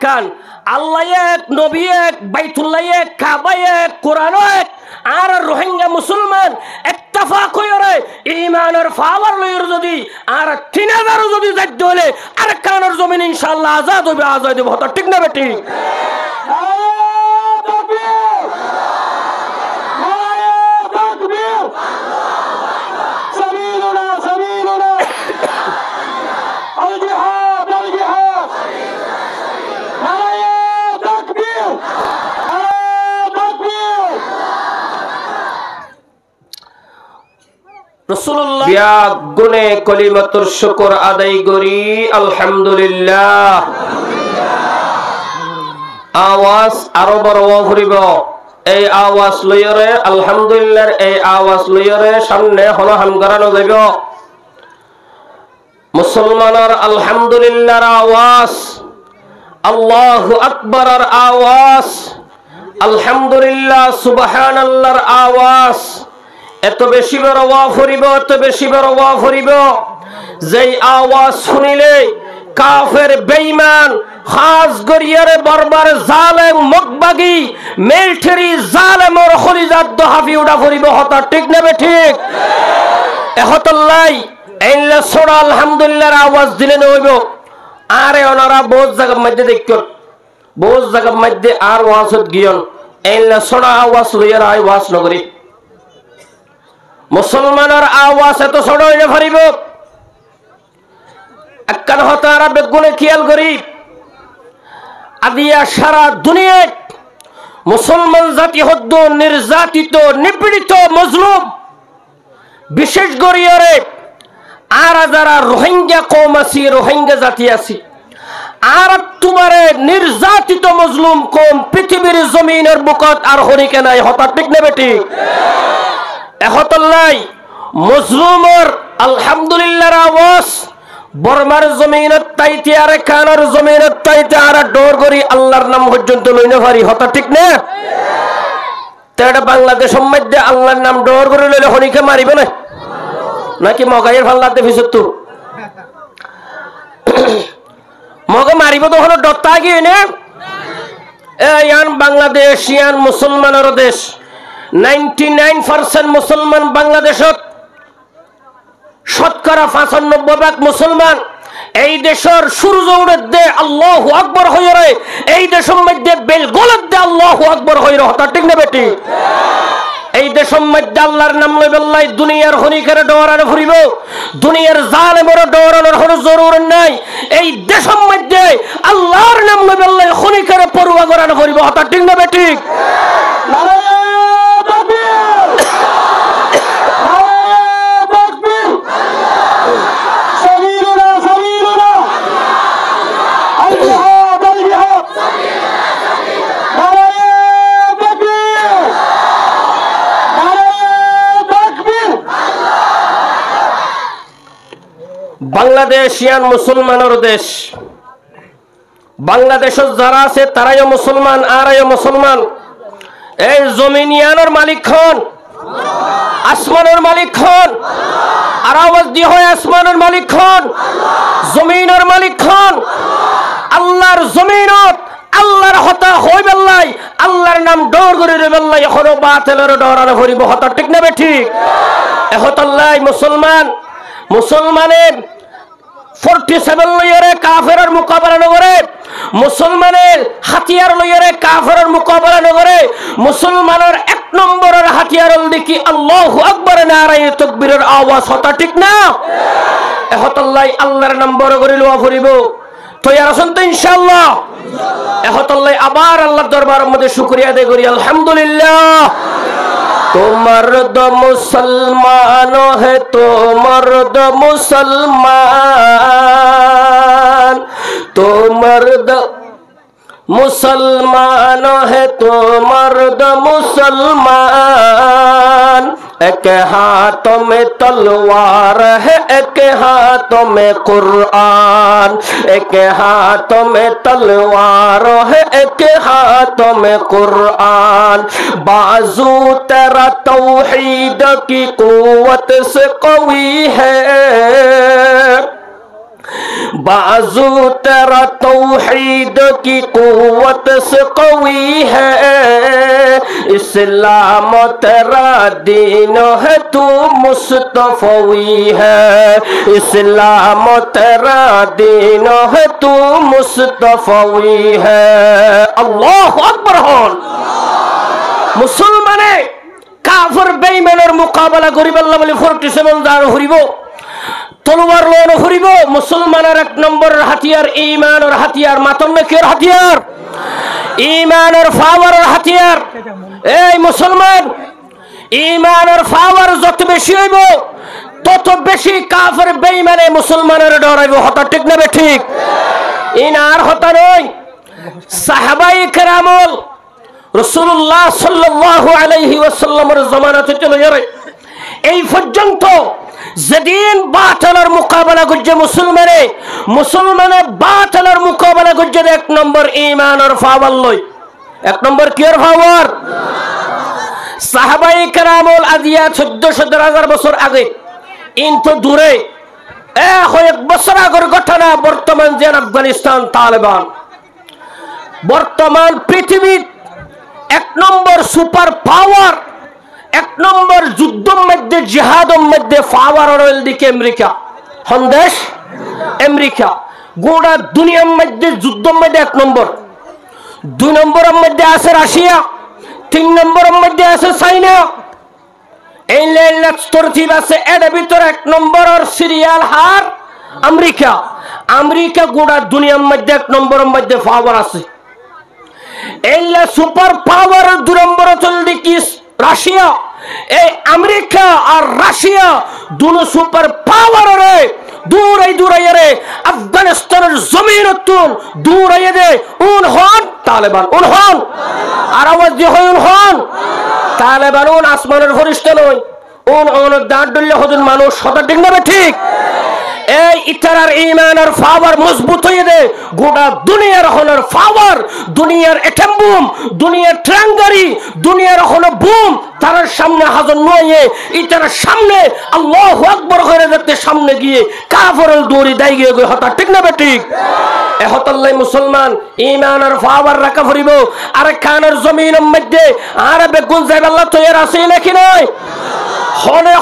দেখান আল্লাহ এক, নবী এক, বাইতুল্লাহ এক, কাবা এক, কোরআন এক, আর রোহিঙ্গা মুসলমান ইত্তেফাক হইরে ঈমানের পাওয়ার লইর যদি আর 3000 যদি যাইতে হলে আর কানের জমিন ইনশাআল্লাহ আজাদ হবে, আজাদ হবে। হতা ঠিক না বেটি? রাসূলুল্লাহ বিয়াগুনে কলিমাতুর শুকর আদায় করি আলহামদুলিল্লাহ। আওয়াজ আরো বড় হইব, এই আওয়াজ লইরে আলহামদুলিল্লাহর এই আওয়াজ লইরে সামনে হলহান করানো যাইব। মুসলমানের আলহামদুলিল্লাহর আওয়াজ, আল্লাহু আকবারের আওয়াজ, আলহামদুলিল্লাহ সুবহানাল্লাহর আওয়াজ এত বেশি বড় ওয়া ফরিব, এত বেশি বড় ওয়া ফরিব যেই আওয়াজ শুনিলে কাফের বেঈমান খাস গরিয়ারে বরবার জালেম মকবাগি মিলিটারি জালেমর খলিজাত দহাফি উড়া ফরিব। হতা ঠিক না বে ঠিক? এহতল্লাই এইলা সোরা আলহামদুলিল্লাহর আওয়াজ দিলে নইব। আরে ওনারা বহুত জায়গার মধ্যে দেখুন, বহুত জায়গার মধ্যে আর ওয়াজত গিয়ন এইলা সোরা আওয়াজ লইয়ার আওয়াজ নগরী। মুসলমানের আওয়াজ এত ছোট হইলে ফারিব একখান হতারা বেগুনে খেয়াল করি আদিয়া সারা দুনিয়ায় মুসলমান জাতি হদ্দ নির্যাতিত, নিপীড়িত, মজলুম, বিশেষ করিয়ারে আর যারা রোহিঙ্গা কম আছি, রোহিঙ্গা জাতি আছি, আর তোমারে নির্যাতিত মজলুম কম পৃথিবীর জমিনের বুকত আর হরিকে নাই। হঠাৎ ঠিক না বেটি? এহতল্লাই মজলুমর আলহামদুলিল্লাহর আওয়াজ বর্মার জমিনত তাইতে আর কানার জমিনত তাইতে আর ডোর করি আল্লাহর নাম পর্যন্ত লই না পারি। হতা ঠিক না? তেটা বাংলাদেশের মধ্যে আল্লাহর নাম ডোর করে লইলে হরিকে মারিবে না নাকি মগাইয়ের ফাল্লাতে ভিসত মগে মারিব তো হলো ডরতা গিয়ে না। ইয়ান বাংলাদেশ, ইয়ান মুসলমানের দেশ। 99% মুসলমান বাংলাদেশত, শতকরা 95% মুসলমান। এই দেশের সূর্য উড়ে দে আল্লাহু আকবার হইরে, এই দেশের মধ্যে বেল গলত দে আল্লাহু আকবার হইরে। হতা ঠিক না বেটি? এই দেশের মধ্যে আল্লাহর নাম লই বললাই দুনিয়ার হনিকের ডরানো ফুরিব, দুনিয়ার জালেমের ডরানোর কোনো জরুর নাই। এই দেশের মধ্যে আল্লাহর নাম লই বললাই হনিকের পরোয়া করানো ফুরিব। হতা ঠিক না বেটি? বাংলাদেশ ইয়ান মুসলমানের দেশ। বাংলাদেশের যারা আছে তারাইও মুসলমান, আরাইও মুসলমান। এই জমিন ইয়ানোর মালিক খন, আসমানের মালিক খন, আর আওয়াজ দিয়ে হয় আসমানের মালিক খন, জমিনের মালিক খন। আল্লাহর জমিনত আল্লাহর হতা হই বেল্লাই আল্লাহর নাম ডর করে রে বেল্লাই এখনো বাতিলের ডরানো ভরিব। হতা ঠিক না বে ঠিক? এহতাল্লাই মুসলমান, মুসলমানের 47 লইরে কাফেরের মোকাবেলা নগরে, মুসলমানের হাতিয়ার লইরে কাফেরের মোকাবেলা নগরে, মুসলমানের 1 নম্বরের হাতিয়ার দেখি আল্লাহু আকবার নারায়ে তাকবীরের আওয়াজ। হতা ঠিক না? এহতাল্লাই আল্লাহর নাম বড় করে লওয়া ফুরিব। তৈয়ার আছেন তো ইনশাআল্লাহ? এহতাল্লাই আবার আল্লাহর দরবারের মধ্যে শুকরিয়া আদায় করি আলহামদুলিল্লাহ। तो मर्द मुसलमान है, तो मर्द मुसलमान, तो मर्द मुसलमान है, तो मर्द मुसलमान। एक हाथों में तलवार है, एक हाथों में कुरान, एक हाथों में तलवार है, एक हाथों में कुरान। बाजू तेरा तौहीद की कुव्वत से कवी है, बाजू तेरा तौहीद की कुव्वत से कवी है, इस्लाम तेरा दीन है तू मुस्तफवी है, इस्लाम तेरा दीन है तू मुस्तफवी है। अल्लाहु अकबर होन। मुसलमाने काफिर बेईमाনের মোকাবেলা করিব আল্লাহ বলে 47 দার হরিব তলোয়ার লন হরিব। মুসলমানের এক নম্বরের হাতিয়ার ঈমানের হাতিয়ার, মাতন্ন কির হাতিয়ার? ঈমানের পাওয়ারের হাতিয়ার। এই মুসলমান, ঈমানের পাওয়ার যত বেশি হইব তত বেশি কাফির বেঈমানে মুসলমানের ডরাইব। হতা ঠিক না বে ঠিক? ইনার হতা নয়। সাহাবায়ে কেরামল রাসূলুল্লাহ সাল্লাল্লাহু আলাইহি ওয়াসাল্লামের জামানাতে চলে যাবে এই পর্যন্ত যেদিন বাতিলের মোকাবেলা করছে মুসলমানে বাতিলের মোকাবেলা করছে এক নম্বর ঈমানের পাওয়ার লয়। এক নম্বর কির পাওয়ার? সাহাবায়ে কেরামল আজিয়া 14,000 বছর আগে ইনতো দূরে এক বছর আগের ঘটনা। বর্তমান যে আফগানিস্তান তালেবান, বর্তমান পৃথিবীর এক নম্বর সুপার পাওয়ার, এক নম্বর যুদ্ধের মধ্যে জিহাদের মধ্যে পাওয়ার রয়েল দিকে আমেরিকা। সন্দেশ আমেরিকা গোটা দুনিয়ার মধ্যে যুদ্ধের মধ্যে এক নম্বর। 2 নম্বরের মধ্যে আছে রাশিয়া, 3 নম্বরের মধ্যে আছে চাইনা, এই লেলাত তরতিব আছে। এর ভিতর 1 নম্বরের সিরিয়াল হার আমেরিকা। আমেরিকা গোটা দুনিয়ার মধ্যে 1 নম্বরের মধ্যে পাওয়ার আছে। এইলা সুপার পাওয়ার 2 নম্বর চলদি কি রাশিয়া। এই আমেরিকা আর রাশিয়া দুনো সুপার পাওয়ার রে দূরাই রে আফগানিস্তানের জমিন তুন দূরাই দে উন হন তালেবান, উন হন। আর আওয়াজ দিয়ে হয় উন হন তালেবান। উন আসমানের ফেরেশতা নয়, উন দাঁড় ডুললে হদুন মানুষ। হতা ঠিক না ঠিক? এই ইতারার ঈমানের পাওয়ার মজবুত হয়ে দে গোটা দুনিয়ার হনের পাওয়ার, দুনিয়ার এটম বুম, দুনিয়ার ট্রাঙ্গারি, দুনিয়ার হন বুম তার সামনে হাজার নয়। ইতারার সামনে আল্লাহু আকবার করে দেখতে সামনে গিয়ে কাফেরের দৌড়ি দাই গিয়ে হতা ঠিক না ঠিক? এ হতাল্লাই মুসলমান ঈমানের পাওয়ার রাখা ফুরিব। আর খানের জমিনের মধ্যে আর বেগুন যাইব আল্লাহ তৈয়ার আছে নাকি নয়?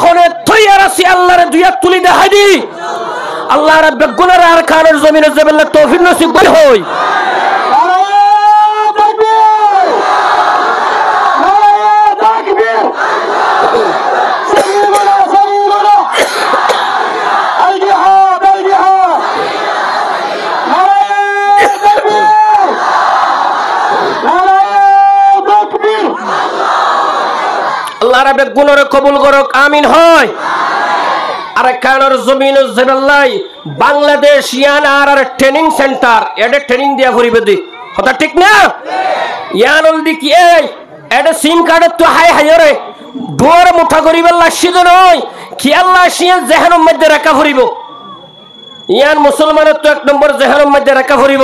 হনে তৈয়ার আছে। আল্লাহরে দুই হাত তুলি দেখাই দি। আল্লাহ রাব্বে গুনার আর খানের জমিনে যাবেল্লাহ তৌফিক নসিব করে হই। আল্লাহ রাব্বে গুনার কবুল করুক, আমিন হয়। আর খানের জমিনে যাবেল্লাহ বাংলাদেশ ইয়ান আর ট্রেনিং সেন্টার এডে ট্রেনিং দিয়া ফুরিবে দি। কথা ঠিক না? ইয়ানল দি কি এই এডে সিম কার্ড তো হাই রে ডোর মুঠা করিবার লাসিদ নয় কি আল্লাহ শিয়া জেহানের মধ্যে রাখা ফুরিব। ইয়ান মুসলমানের তো 1 নম্বর জেহানের মধ্যে রাখা ফুরিব।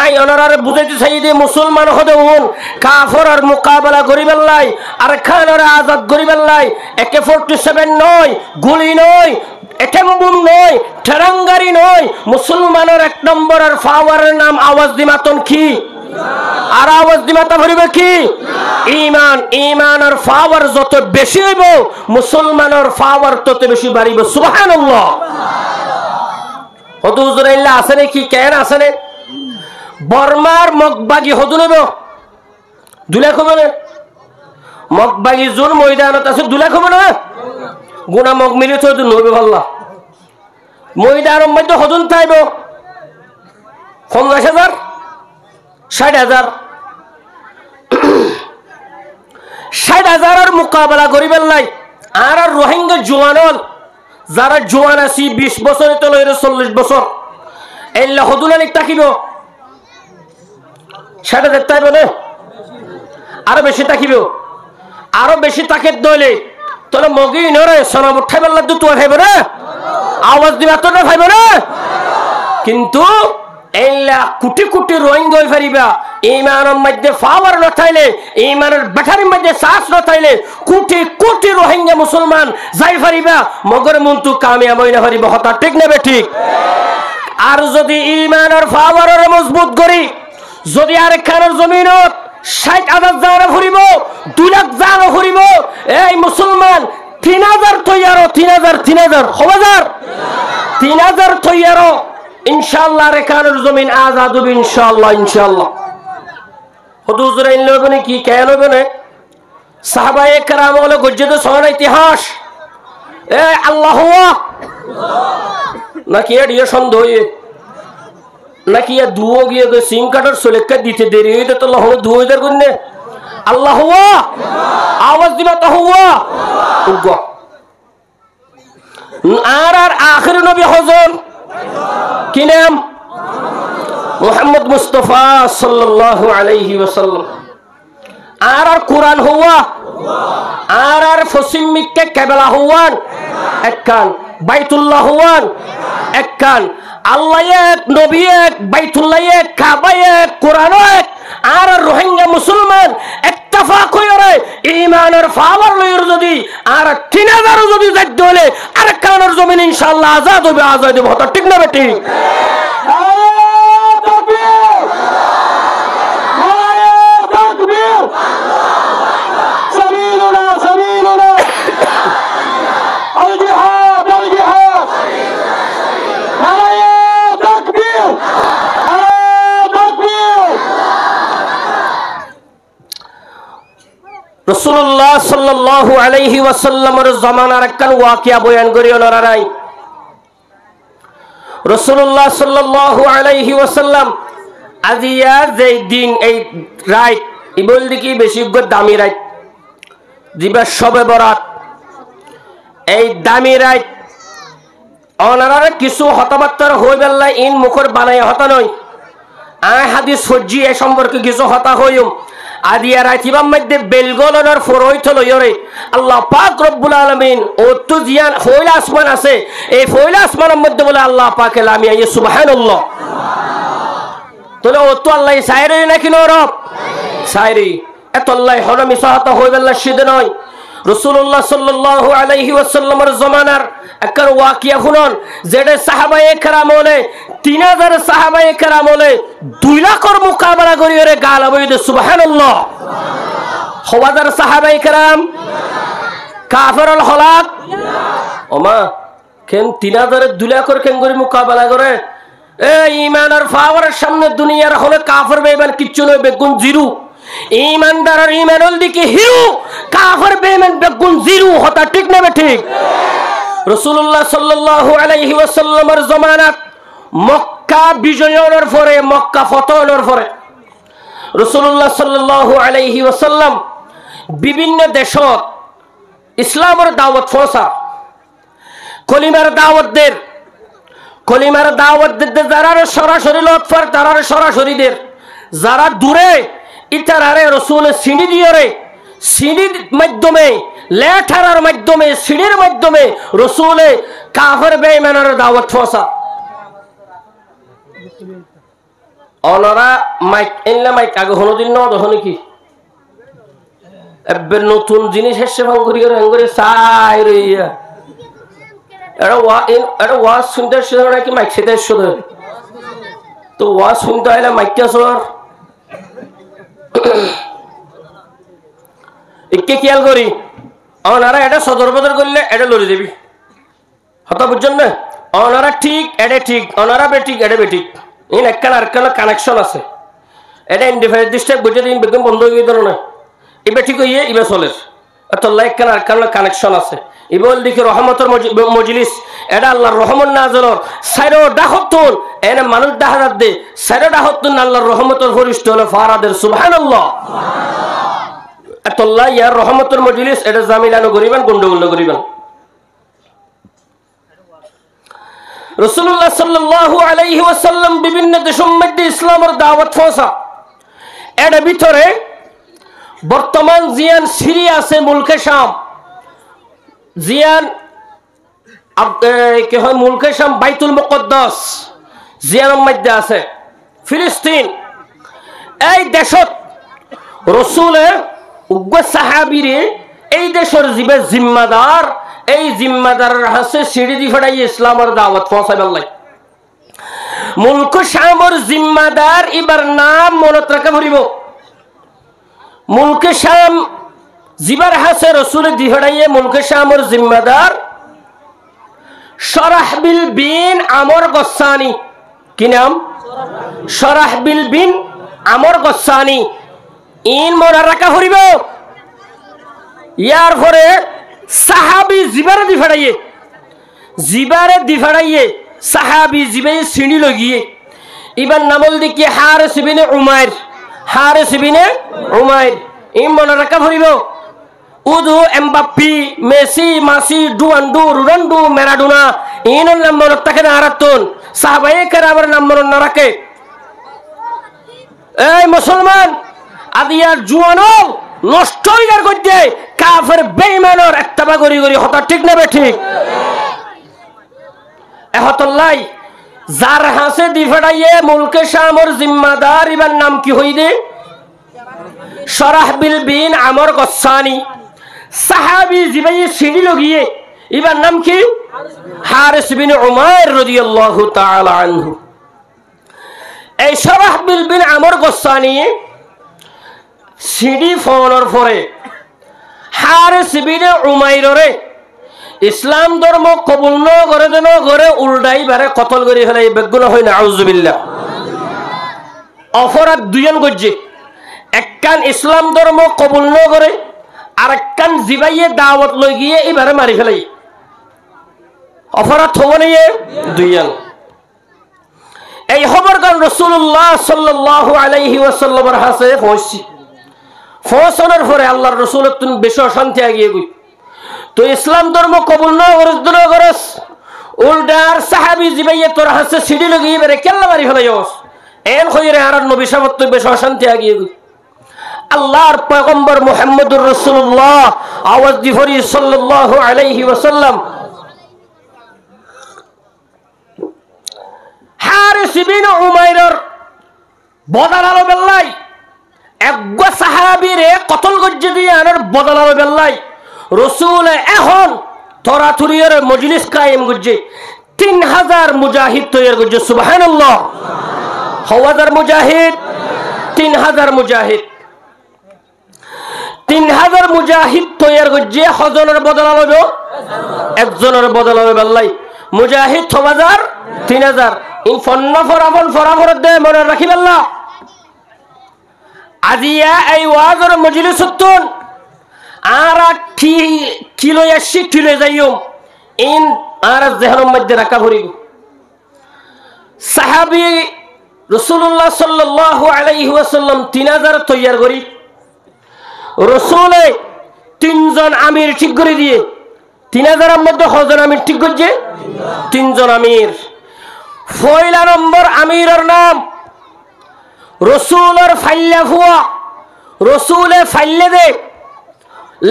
আই অনারে বুঝাইতে চাই যে মুসলমান হতে উন কাফর আর মোকাবেলা করিবার লাই আর খানের আজাদ করিবার লাই। AK-47 নয়, গুলি নয়, এটম বুম নয়, ঠেরাঙ্গারি নয়। মুসলমানের 1 নম্বরের পাওয়ারের নাম আওয়াজ দিমাতন কি? আর আওয়াজ দিমাতা ভরিবে কি? ঈমান। ঈমানের পাওয়ার যত বেশি হইব মুসলমানের পাওয়ার তত বেশি বাড়িব। সুবহানাল্লাহ। হদু হুজুর ইল্লা আছে নাকি? কেন আছে না? বর্মার মগবাগি হদু নেব 2 লাখ হবে না? মগবাগি জোর ময়দানত আছে 2 লাখ হবে না? গুনা মগ মিলে তো নবে ভাল্লা ময়দানের মধ্যে হদুন থাইব 50,000 60,000 60,000 এর মোকাবেলা করিবার লাই। আর রোহিঙ্গা জওয়ানল যারা জওয়ান আছি 20 বছরে তো লইরে 40 বছর এল্লা হদুনানি তাকিব 60,000 তাইব না? আরো বেশি তাকিব, আরো বেশি তাকে দইলে তোলে মগি নরে সনব উঠাইবার লাগতো তো খাইব না? আওয়াজ দিবা তো না খাইব না? কিন্তু এইলা কোটি কোটি রোহিঙ্গা হই পারিবা ঈমানের মধ্যে পাওয়ার না থাইলে, ঈমানের ব্যাটারির মধ্যে সাহস না থাইলে কোটি কোটি রোহিঙ্গা মুসলমান যাই পারিবা মগর মন্তু কামিয়াব হই না পারিবা। হতা ঠিক না বে ঠিক? আর যদি ঈমানের পাওয়ারের মজবুত করি যদি আরেকখানের জমিনত ৬০,০০০ জানা ফুরিব ২ লাখ জানা ফুরিব এই মুসলমান ৩,০০০ তৈয়ারো ৩,০০০ হাজার ৩,০০০ তৈয়ারো ইনশাআল্লাহ আরেকখানের জমিন আজাদ হবে ইনশাআল্লাহ ইনশাআল্লাহ হুজুর ইনলবনে কি কেন বনে সাহাবায়ে কেরাম হলো গজ্জেদ সোনা ইতিহাস এ আল্লাহ নাকি এডিয়ে সন্দেহ নাকি দুও গিয়ে সিম কার্ডের সোলেকা দিতে দেরি হইতে তো আল্লাহ ২০০০ গুণে আল্লাহ আওয়াজ দিবা তো হুয়া আর আখির নবী হজর কি নাম মুহাম্মদ মুস্তাফা সাল্লাল্লাহু আলাইহি ওয়াসাল্লাম আর কুরআন হুয়া আর পশ্চিম মিক্কে কেবলা হুয়ান একখান বাইতুল্লাহ হুয়ান একখান আল্লাহ এক নবী এক বাইতুল্লাহ এক কাবা এক কোরআন এক আর রোহিঙ্গা মুসলমান ইত্তেফাক হইরে ঈমানের পাওয়ার লইর যদি আর ৩,০০০ যদি যাইত হলে আর কানের জমিন ইনশাআল্লাহ আজাদ হবে আজাদ হবে হতো ঠিক না বেটি রাসূলুল্লাহ সাল্লাল্লাহু আলাইহি ওয়াসাল্লামের জামানার একখান ওয়াকিয়া বয়ান করি ওনারা নাই রাসূলুল্লাহ সাল্লাল্লাহু আলাইহি ওয়াসাল্লাম আজিয়া যেই দিন এই রাত ইবল দিকে বেশি দামি রাত দিবা শবে বরাত এই দামি রাত ওনারা কিছু হতাবাত্তার হই বেল্লা ইন মুখর বানায় হতা নয় আয় হাদিস সজ্জি এ সম্পর্কে কিছু হতা হইম আদিয়া রাতিবার মধ্যে বেলগলনের ফরইত লইরে আল্লাহ পাক রব্বুল আলামিন ও তো জিয়ান ফয়লা আসমান আছে এই ফয়লা আসমানের মধ্যে বলে আল্লাহ পাক লামিয়া ইয়া সুবহানাল্লাহ তোলে ও তো আল্লাহ সাইরে নাকি নরব সাইরি এত আল্লাহ হরমি সাহাতা হইবেল্লা সিদে নয় রাসূলুল্লাহ সাল্লাল্লাহু আলাইহি ওয়াসাল্লামের জামানার একর ওয়াকিয়া শুনুন যেটা সাহাবায়ে কেরাম হলে ৩,০০০ সাহাবায়ে কেরাম হলে ২ লাখের মোকাবেলা করিরে গাল বইতে সুবহানাল্লাহ হাজার সাহাবায়ে কেরাম কাফেরুল হলাক ওমা কেন ৩,০০০ ২ লাখের কেন করে মোকাবেলা করে এই ঈমানের পাওয়ারের সামনে দুনিয়ার হলে কাফের বেঈমান কিচ্ছু নয় বেগুন জিরো ঈমানদারের ঈমানুল দিকে হিরো কাফের বেঈমান বেগুন জিরো হতা ঠিক না ঠিক রাসূলুল্লাহ সাল্লাল্লাহু আলাইহি ওয়াসাল্লামের জামানাত মক্কা বিজয়ের পরে মক্কা ফতহের পরে রাসূলুল্লাহ সাল্লাল্লাহু আলাইহি ওয়াসাল্লাম বিভিন্ন দেশত ইসলামের দাওয়াত পৌঁছা কলিমার দাওয়াত দের যারা সরাসরি লতফার তারা সরাসরি দের যারা দূরে ইতারারে রাসূল সিঁড়ি দিয়রে সিঁড়ির মাধ্যমে লেঠারার মাধ্যমে সিঁড়ির মাধ্যমে রাসূলে কাফের বেঈমানের দাওয়াত পৌঁছা ওনারা মাইক এনলা মাইক আগে হলো দিন না তখন কি এবে নতুন জিনিস এসে ভাঙ করি চাই রইয়া এটা ওয়াজ শুনতে শুধু নাকি মাইক সেটা শুধু তো ওয়াজ শুনতে হলে মাইকটা সর একে খেয়াল করি ওনারা এটা সদর বদর করলে এটা লড়ে যাবি হতা বুঝছেন না ওনারা ঠিক এটা ঠিক ওনারা বেঠিক এটা বেঠিক ইন একখান আরেকখান কানেকশন আছে এটা ইন্ডিফারেন্ট ডিস্ট্রিক্ট বুঝে দিন বেগম বন্ধ হয়ে গেল না এবার ঠিক হইয়ে এবার চলে তোল্লা একখান আরেকখান কানেকশন আছে ইবল দিকে রহমতের মজলিস এটা আল্লাহর রহমত নাজলর সাইরো ডাহতুন এনে মানুষ ডাহাত দে সাইরো ডাহতুন আল্লাহর রহমতের ফরিশতা হলো ফারাদের সুবহানাল্লাহ এতল্লাহ ইয়ার রহমতের মজলিস এটা জামিলানো করিবেন গন্ডগোল করিবেন রাসূলুল্লাহ সাল্লাল্লাহু আলাইহি ওয়াসাল্লাম বিভিন্ন দেশের মধ্যে ইসলামের দাওয়াত পৌঁছা এর ভিতরে বর্তমান জিয়ান সিরিয়া আছে মুলকে শাম জিয়ান কে হয় মুলকে শাম বাইতুল মুকদ্দাস জিয়ানের মধ্যে আছে ফিলিস্তিন এই দেশত রাসূলের উগ্র সাহাবীরে এই দেশের জিবে জিম্মাদার এই জিম্মাদারের হাতে সিঁড়ি দি ফেড়াই ইসলামের দাওয়াত পৌঁছাবেন লাই মুলক শামর জিম্মাদার এবার নাম মনত রাখা পড়িব মুলক শাম জিবার হাসে রসুল দিহড়াইয়ে মুলক শামর জিম্মাদার শরাহবিল বিন আমর গসানি কি নাম শরাহবিল বিন আমর গসানি ইন মনে রাখা পড়িব ইয়ার পরে সাহাবি জিবারে দিফাড়াইয়ে সাহাবি জিবে সিঁড়ি লগিয়ে এবার নামল দিকে হারিস বিনে উমাইর ইন মনে রাখা পড়িব উদু এমবাপ্পি মেসি মাসি ডুয়ান্ডু রুরান্ডু মেরাডোনা ইনের নাম মনে থাকে না আরাতন সাহাবায়ে কেরামের নাম মনে না রাখে এই মুসলমান আদিয়ার জুয়ানো নষ্ট হইয়ার গদ্যে কাফের বেঈমানের একটাবা গরি গরি হতা ঠিক না বে ঠিক এহতল্লাই যার হাসে দিফাড়াইয়ে মুলকে শামর জিম্মাদার ইবার নাম কি হইদে শরাহবিল বিন আমর গসানি সাহাবি জিবাই সিঁড়ি লগিয়ে ইবার নাম কি হারিস বিন উমাইর রাদিয়াল্লাহু তাআলা আনহু এই শরাহবিল বিন আমর গসানি সিঁড়ি ফোনর পরে হারিস বিন উমাইররে ইসলাম ধর্ম কবুল ন করে দেন করে উল্টাই বারে কতল করে ফেলে বেগুন হয় না আউযুবিল্লাহ অপরাধ দুজন গজ্জে একখান ইসলাম ধর্ম কবুল ন করে আর একখান জিবাইয়ে দাওয়াত লই গিয়ে এবারে মারি ফেলাই অপরাধ হব নিয়ে দুইজন এই খবর গান রাসূলুল্লাহ সাল্লাল্লাহু আলাইহি ওয়াসাল্লামের হাতে পৌঁছানোর পরে আল্লাহর রাসূলের তুমি বেশি অশান্তি আগিয়ে গই তো ইসলাম ধর্ম কবুল না করস উল্টার সাহাবি জিবাইয়ে তোর হাতে সিঁড়ি লগিয়ে বেরে কেল্লা মারি ফেলাইস এন কইরে আর নবী সাহেব তো বেশি অশান্তি আগিয়ে গই আল্লাহর পয়গম্বর মুহাম্মদুর রাসূলুল্লাহ আওয়াজ দি ফরি সাল্লাল্লাহু আলাইহি ওয়াসাল্লাম হারিস বিন উমাইরের বদলালো বেল্লাই একগো সাহাবীরে কতল গজ্জে দিয়ে আনার বদলালো বেল্লাই রাসূল এখন তরাতুরিয়ার মজলিস কায়েম গজ্জে 3000 মুজাহিদ তৈরি গজ্জে সুবহানাল্লাহ হাওয়াজার মুজাহিদ 3000 মুজাহিদ 3000 মুজাহিদ তৈরি গজ্জে হজনের বদলালো একজনের বদলালো বেল্লাই মুজাহিদ 6000 3000 ইন ফরাফর দে মনে রাখি বেল্লা আজিয়া এই ওয়াজের মজলিসতুন আর কিলো এসি কিলো যাইও ইন আর জেহরের মধ্যে রাখা ভরিব সাহাবী রাসূলুল্লাহ সাল্লাল্লাহু আলাইহি ওয়াসাল্লাম 3000 তৈয়ার করি রাসূলে তিনজন আমির ঠিক করে দিয়ে 3000 এর মধ্যে কজন আমির ঠিক করছে তিনজন আমির পয়লা নম্বর আমিরের নাম রাসূলের ফাইল্লা ফুয়া রাসূলে ফাইল্লে দে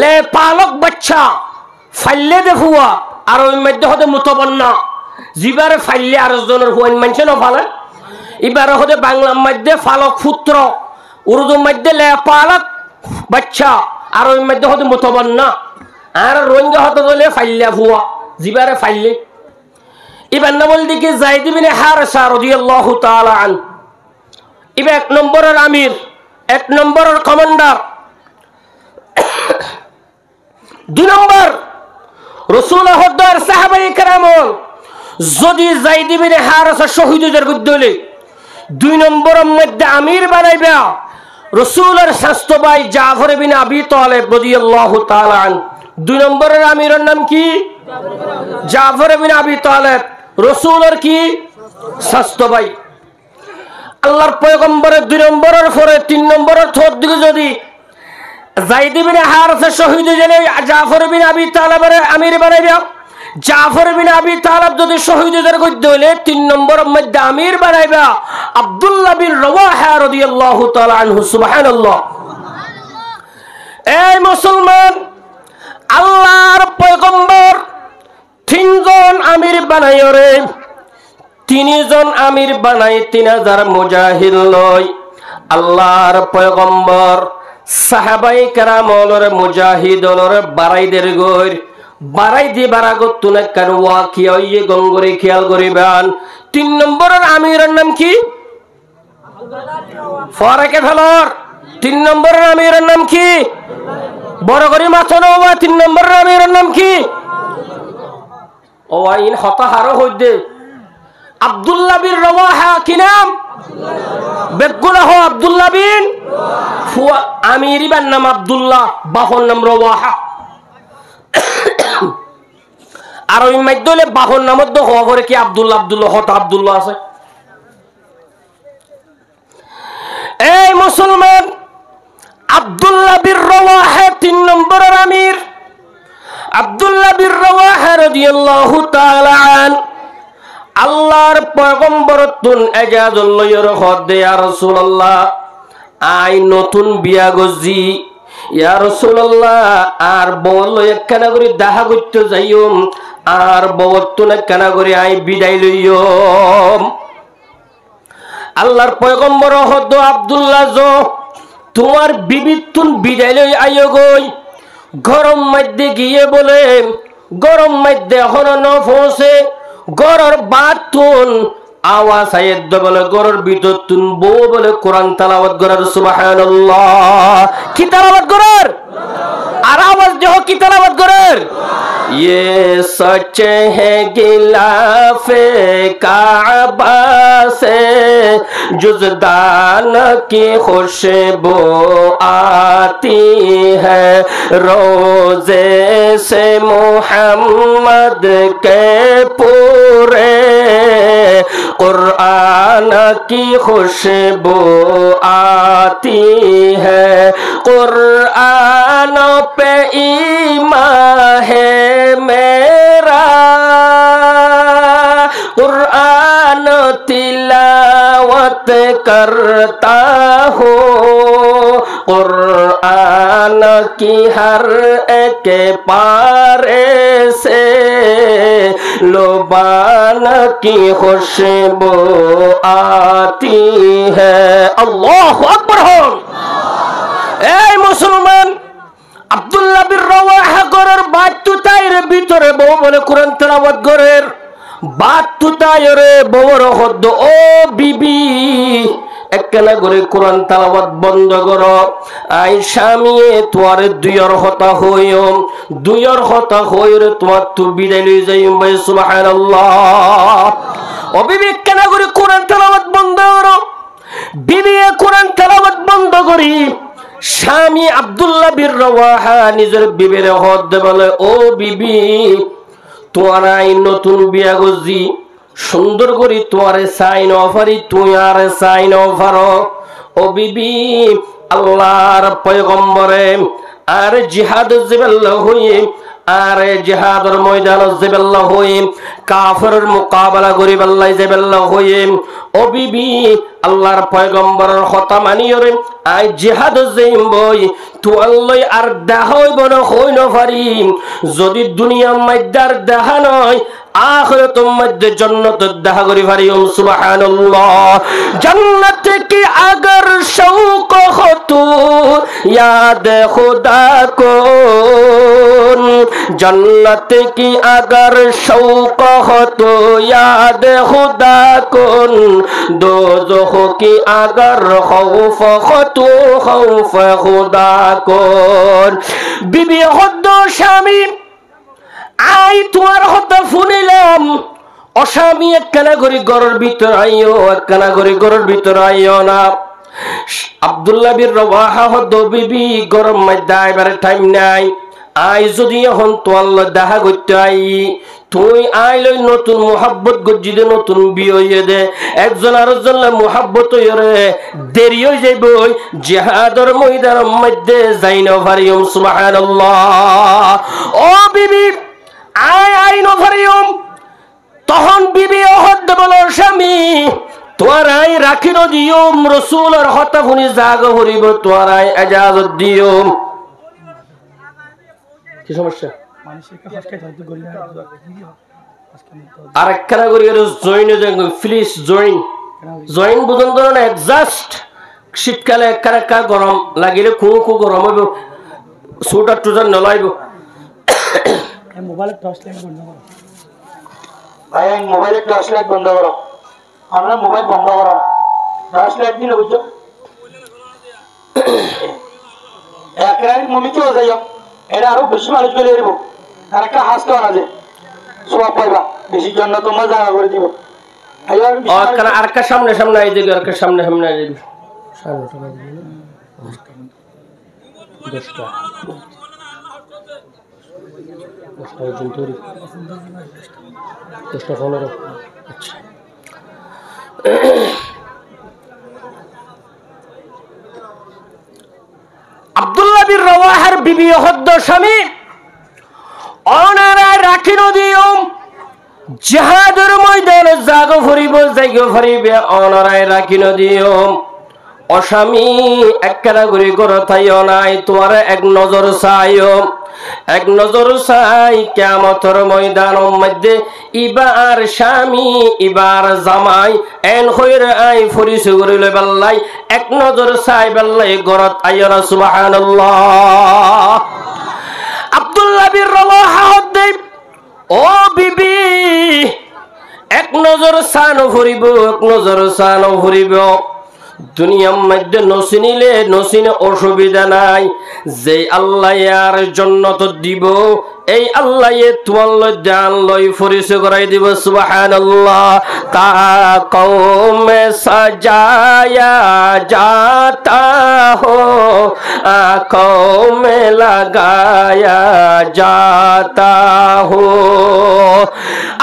লে পালক বাচ্চা ফাইল্লে দে ফুয়া আর ওই মধ্যে হতে মুতবন্না জিবারে ফাইল্লে আর জনের ফুয়া মানছে না ফালে এবারে হতে বাংলার মধ্যে ফালক পুত্র উর্দুর মধ্যে লে পালক বাচ্চা আর ওই মধ্যে হতে মুতবন্না আর রোহিঙ্গা হতে বলে ফাইল্লা ফুয়া জিবারে ফাইল্লে এবার নামল দিকে যায়েদ বিন হারিসা রাদিয়াল্লাহু তাআলা আন এবার এক নম্বরের আমির এক নম্বরের কমান্ডার দুই নম্বর রাসূল হদ্দার সাহাবায়ে কেরাম যদি যায়েদ বিন হারিসা শহীদদের গদ্দলে দুই নম্বরের মধ্যে আমির বানাইবা রাসূলের শাস্ত ভাই জাফর বিন আবি তালেব রাদিয়াল্লাহু তাআলা আন দুই নম্বরের আমিরের নাম কি জাফর বিন আবি তালেব রাসূলের কি শাস্ত ভাই আল্লাহর পয়গম্বরের দুই নম্বরের পরে তিন নম্বরের থর দিকে যদি যায়েদ বিন হারিসা শহীদ হলে জাফর বিন আবি তালেবের আমির বানাইবা জাফর বিন আবি তালেব যদি শহীদদের গদ্য হলে তিন নম্বরের মধ্যে আমির বানাইবা আব্দুল্লাহ বিন রওয়াহা রাদিয়াল্লাহু তাআলা আনহু সুবহানাল্লাহ এই মুসলমান আল্লাহর পয়গম্বর তিনজন আমির বানাইরে তিনজন আমির বানাই 3000 মুজাহিদ লয় আল্লাহর পয়গম্বর সাহাবায়ে কেরামর মুজাহিদর বারাইদের গর বারাই দি বারাগত তুনে কান ওয়াকিয়া ইয়ে গঙ্গরে খেয়াল করিবান 3 নম্বরের আমিরের নাম কি? ফরাকে ফেলর। 3 নম্বরের আমিরের নাম কি? বড় করে মাথা নবা। 3 নম্বরের আমিরের নাম কি? ও আইন হতাহারো হইদে আব্দুল্লাহ বিন রওয়াহা। কি নাম? বেগুনা হো আব্দুল্লাহ বিন ফুয়া। আমির ইবার নাম আব্দুল্লাহ, বাহর নাম রওয়াহা। আর ওই মাইদলে বাহর নাম মধ্যে হওয়া করে কি আব্দুল্লাহ আব্দুল্লাহ হতা আব্দুল্লাহ আছে। এই মুসলমান, আব্দুল্লাহ বিন রওয়াহা 3 নম্বরের আমির। আব্দুল্লাহ বিন রওয়াহা রাদিয়াল্লাহু তাআলা আন আল্লাহর পয়গম্বর তুন এজাজত লইর হদে ইয়া রাসূলুল্লাহ আই নতুন বিয়া গজি ইয়া রাসূলুল্লাহ আর বল একখানা করে দেখা করতে যাইম আর বউতুন একখানা করে আই বিদায় লইম। আল্লাহর পয়গম্বর হদ আব্দুল্লাহ জো তোমার বিবির তুন বিদায় লই আইও গই। গরম মধ্যে গিয়ে বলে গরম মধ্যে হন ন পৌঁছে গরর বাতুন আওয়াজ আইদ বলে গরর ভিতর তুন বউ বলে কোরআন তেলাওয়াত করার সুবহানাল্লাহ। কি তেলাওয়াত করার? আর আওয়াজ দেহ কি তেলাওয়াত করার? ये सच है गिलाफे काबा से जुज़दान की खुशबू आती है रोज़े से मोहम्मद के पूरे कुरान की खुशबू आती है कुरान पे ईमान है मेरा कुरान तिलावत करता हूँ कुरान की हर एक पारे से लुबान की खुशबू आती है। अल्लाहु अकबर हो। ए मुसलमान, আব্দুল্লাহ বিন রওয়াহা গরের বাতুতাইর ভিতরে বউ বলে কোরআন তেলাওয়াত গরের বাতুতাইরে বউর হদ্দ ও বিবি একখানা করে কোরআন তেলাওয়াত বন্ধ করো। আই স্বামীয়ে তোয়ারে দুইয়ের হতা হইও দুইয়ের হতা হইরে তোমার তু বিদায় লই যাইম ভাই সুবহানাল্লাহ। ও বিবি একখানা করে কোরআন তেলাওয়াত বন্ধ করো। বিবি কোরআন তেলাওয়াত বন্ধ করি স্বামী আব্দুল্লাহ বিন রওয়াহা নিজের বিবির হদ বলে ও বিবি তোমার আই নতুন বিয়া গজি সুন্দর করি তোমারে সাইন অফারি তুই আর সাইন অফার। ও বিবি আল্লাহর পয়গম্বরে আর জিহাদ জিবাল্লাহ হইয়ে আর জিহাদের ময়দান জিবাল্লাহ হইয়ে কাফেরের মোকাবেলা করি আল্লাহ জিবাল্লাহ হইয়ে। ও বিবি আল্লাহর পয়গম্বরের কথা মানিয়রে আই জিহাদ যাইম বই তু আল্লাহ আর দেখা হইব না হই না পারি যদি দুনিয়ার মধ্যে দেখা নয় আখিরাতের মধ্যে জান্নাতের দেখা করি পারি। সুবহানাল্লাহ। জান্নাত কি अगर शौक हो तो याद खुदा को जन्नत की अगर शौक हो तो याद खुदा को दोज़ख की अगर खौफ हो तो खौफ खुदा को। बीबी खुद स्वामी আই তোমার হতা শুনিলাম অস্বামী একখানা করে ঘরের ভিতর আইও একখানা করে ঘরের ভিতর আইও না। আব্দুল্লাহ বিন রওয়াহা হদ বিবি গরম মধ্যে আইবার টাইম নাই। আই যদি এখন তোয়াল্লা দেখা করতে আই তুই আইলই নতুন মোহাব্বত গজ্জি দে নতুন বিয়ে হইয়ে দে একজন আরেকজন মোহাব্বত হইরে দেরি হয়ে যাইব জিহাদের ময়দানের মধ্যে যাই না পারিম। সুবহানাল্লাহ। ও বিবি আই আই না পারিম। তখন বিবি হদ বলো স্বামী তোমার আই রাখি দিও রাসূলের হতা শুনি জাগ হরিব তোমার আই ইজাজত দিও। কি সমস্যা? আরেকখানা করি জয়েন প্লিজ জয়েন জয়েন বুঝুন তো না জাস্ট শীতকালে একখানা গরম লাগিলে খুব খুব গরম হইব সোয়েটার টুটার নলাইব। মোবাইলের টর্চ লাইট বন্ধ করো ভাই, মোবাইলের টর্চ লাইট বন্ধ করো। আমরা মোবাইল বন্ধ করা রাস্তা একদিন বুঝছো একরাই মমিকেও যাই এটা আরো বেশি মানুষ চলে যাবো আর একটা হাসতে আনা যায় সব পাইবা বেশি জন্য তোমার জায়গা করে দিব আর একটা সামনে সামনে আই দিবি আর সামনে সামনে আই দিবি আব্দুল্লাহ বিন রাওয়াহার বিবি হদ্দ স্বামী অনারা রাখি নদীও জিহাদের ময়দানে জাগো ফুরিব জায়গা ফুরিবে অনারায় রাখি নদীও অস্বামী একখানা ঘুরি করো তাইও নাই তোমার এক নজর চাইও এক নজর চাই কিয়ামতের ময়দান মধ্যে ইবার স্বামী ইবার জামাই এন হইর আই ফুরিছে গরিলে বাল্লাই এক নজর চাই বাল্লাই গরত আইরা সুবহানাল্লাহ আব্দুল্লাহ বিন রাওয়াহা হদ্দে ও বিবি এক নজর সানো ফুরিব এক নজর সানো ফুরিব দুনিয়ার মধ্যে নসিনিলে নসিনে অসুবিধা নাই যে আল্লাহ আর জান্নাত দিব এই আল্লাহ তোমার জান লই ফরিস করাই দিব সুবহানাল্লাহ তা কওমে সাজায়া জাতা হো আঁখোं में लगाया जाता हो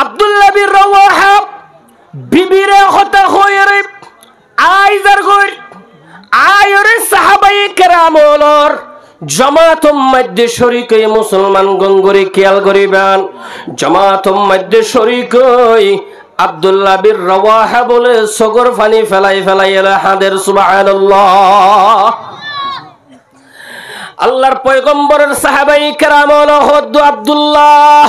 আব্দুল্লাহ বিন রাওয়াহা বিবিরে হতা হইরে আইজার গর আয়রে সাহাবায়ে কেরামর জামাতুম মধ্যে শরীক মুসলমান গঙ্গরে খেয়াল করিবেন জামাতুম মধ্যে শরীক আব্দুল্লাহ বিন রাওয়াহা বলে সগর পানি ফেলাই ফেলাই এলা হাদের সুবহানাল্লাহ আল্লাহর পয়গম্বরের সাহাবায়ে কেরাম হদ্দ আব্দুল্লাহ